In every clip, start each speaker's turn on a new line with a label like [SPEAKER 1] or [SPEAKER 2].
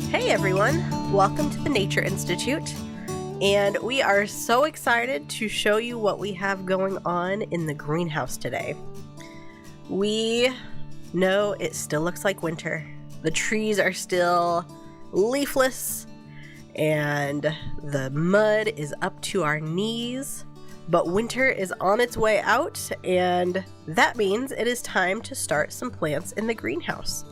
[SPEAKER 1] Hey everyone, welcome to the Nature Institute, and we are so excited to show you what we have going on in the greenhouse today. We know it still looks like winter. The trees are still leafless, and the mud is up to our knees, but winter is on its way out, and that means it is time to start some plants in the greenhouse.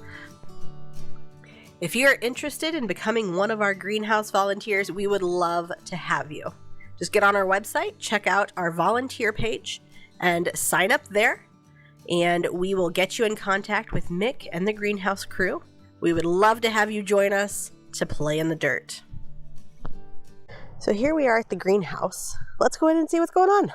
[SPEAKER 1] If you're interested in becoming one of our greenhouse volunteers, we would love to have you. Just get on our website, check out our volunteer page, and sign up there, and we will get you in contact with Mick and the greenhouse crew. We would love to have you join us to play in the dirt. So here we are at the greenhouse. Let's go in and see what's going on.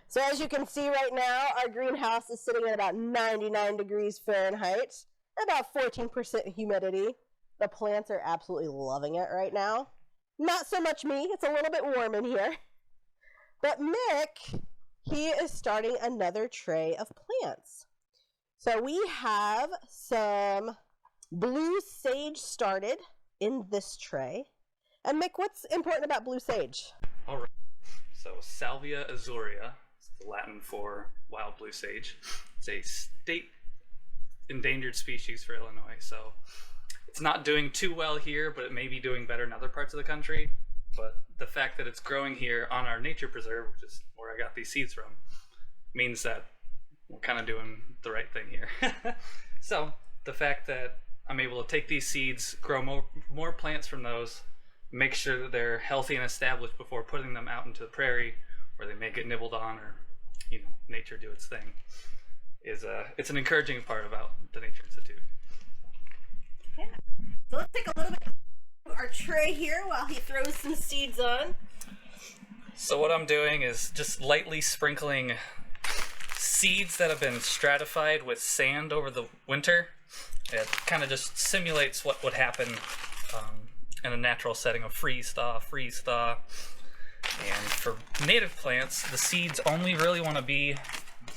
[SPEAKER 1] So as you can see right now, our greenhouse is sitting at about 99 degrees Fahrenheit, about 14% humidity. The plants are absolutely loving it right now. Not so much me, it's a little bit warm in here. But Mick, he is starting another tray of plants. So we have some blue sage started in this tray. And Mick, what's important about blue sage?
[SPEAKER 2] All right, so Salvia azurea. Latin for wild blue sage. It's a state endangered species for Illinois, so it's not doing too well here, but it may be doing better in other parts of the country. But the fact that it's growing here on our nature preserve, which is where I got these seeds from, means that we're kind of doing the right thing here. So the fact that I'm able to take these seeds, grow more plants from those, make sure that they're healthy and established before putting them out into the prairie where they may get nibbled on, or nature do its thing, is it's an encouraging part about the Nature Institute.
[SPEAKER 1] Yeah. So let's take a little bit of our tray here while he throws some seeds on.
[SPEAKER 2] So what I'm doing is just lightly sprinkling seeds that have been stratified with sand over the winter. It kind of just simulates what would happen in a natural setting of freeze thaw. And for native plants, the seeds only really want to be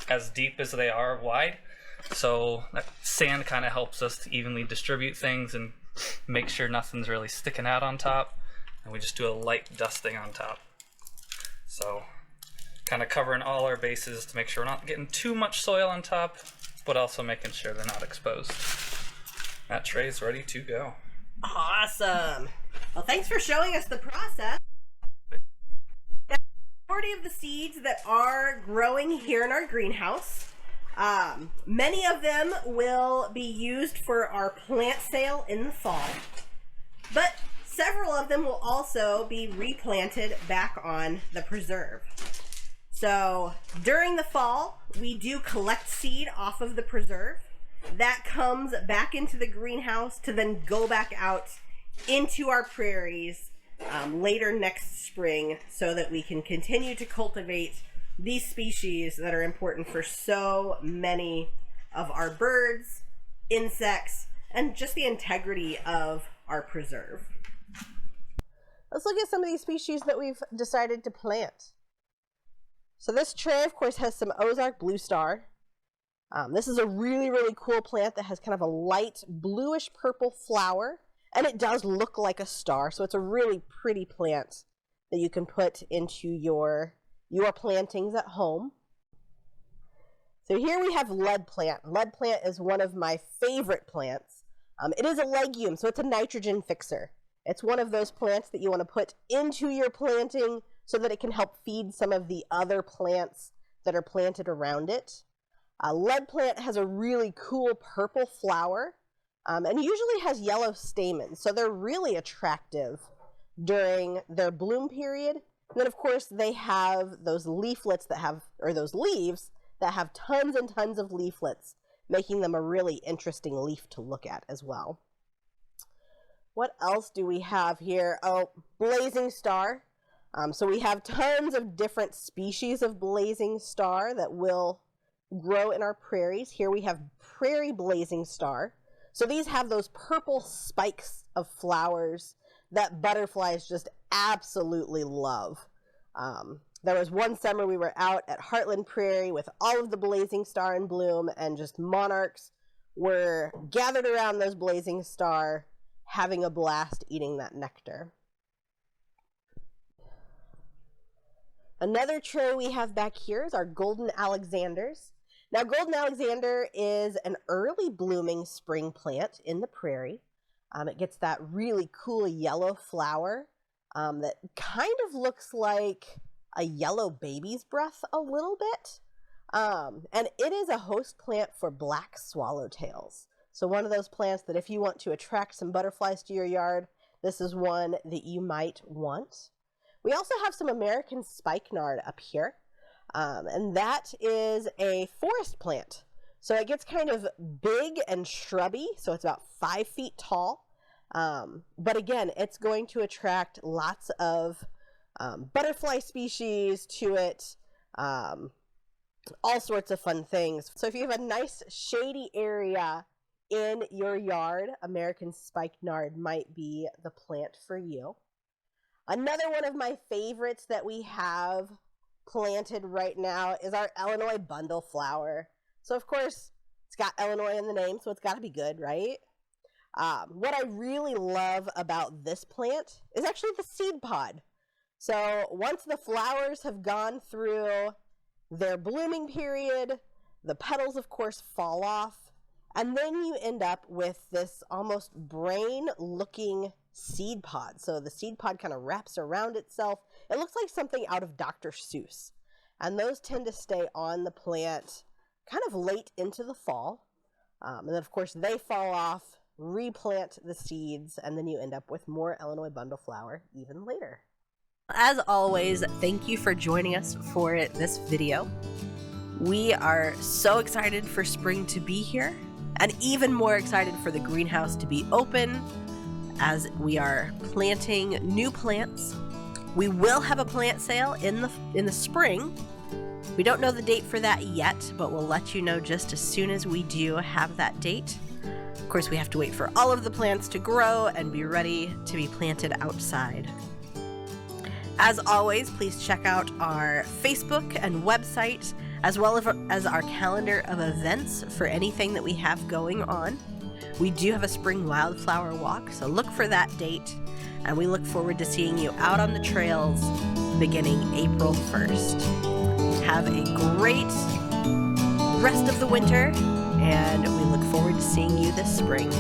[SPEAKER 2] as deep as they are wide. So that sand kind of helps us to evenly distribute things and make sure nothing's really sticking out on top. And we just do a light dusting on top. So kind of covering all our bases to make sure we're not getting too much soil on top, but also making sure they're not exposed. That tray is ready to go.
[SPEAKER 1] Awesome. Well, thanks for showing us the process. Majority of the seeds that are growing here in our greenhouse, many of them will be used for our plant sale in the fall, but several of them will also be replanted back on the preserve. So during the fall, we do collect seed off of the preserve. That comes back into the greenhouse to then go back out into our prairies later next spring, so that we can continue to cultivate these species that are important for so many of our birds, insects, and just the integrity of our preserve. Let's look at some of these species that we've decided to plant. So this tray, of course, has some Ozark Blue Star. This is a really, really cool plant that has kind of a light bluish purple flower. And it does look like a star, so it's a really pretty plant that you can put into your plantings at home. So here we have lead plant. Lead plant is one of my favorite plants. It is a legume, so it's a nitrogen fixer. It's one of those plants that you want to put into your planting so that it can help feed some of the other plants that are planted around it. Lead plant has a really cool purple flower. And usually has yellow stamens, so they're really attractive during their bloom period. And then, of course, they have those leaflets that have, or those leaves that have tons and tons of leaflets, making them a really interesting leaf to look at as well. What else do we have here? Oh, blazing star. So we have tons of different species of blazing star that will grow in our prairies. Here we have prairie blazing star. So these have those purple spikes of flowers that butterflies just absolutely love. There was one summer we were out at Heartland Prairie with all of the blazing star in bloom, and just monarchs were gathered around those blazing star, having a blast eating that nectar. Another tray we have back here is our Golden Alexanders. Now, Golden Alexander is an early blooming spring plant in the prairie. It gets that really cool yellow flower that kind of looks like a yellow baby's breath a little bit. And it is a host plant for black swallowtails. So one of those plants that if you want to attract some butterflies to your yard, this is one that you might want. We also have some American spikenard up here. And that is a forest plant. So it gets kind of big and shrubby. So it's about 5 feet tall. But again, it's going to attract lots of butterfly species to it. All sorts of fun things. So if you have a nice shady area in your yard, American spikenard might be the plant for you. Another one of my favorites that we have planted right now is our Illinois bundle flower. So of course, it's got Illinois in the name, so it's got to be good, right? What I really love about this plant is actually the seed pod. So once the flowers have gone through their blooming period, the petals of course fall off, and then you end up with this almost brain looking seed pod. So the seed pod kind of wraps around itself. It looks like something out of Dr. Seuss. And those tend to stay on the plant kind of late into the fall. And then of course they fall off, replant the seeds, and then you end up with more Illinois bundle flower even later. As always, thank you for joining us for this video. We are so excited for spring to be here, and even more excited for the greenhouse to be open as we are planting new plants. We will have a plant sale in the spring. We don't know the date for that yet, but we'll let you know just as soon as we do have that date. Of course, we have to wait for all of the plants to grow and be ready to be planted outside. As always, please check out our Facebook and website, as well as our calendar of events for anything that we have going on. We do have a spring wildflower walk, so look for that date, and we look forward to seeing you out on the trails beginning April 1st. Have a great rest of the winter, and we look forward to seeing you this spring.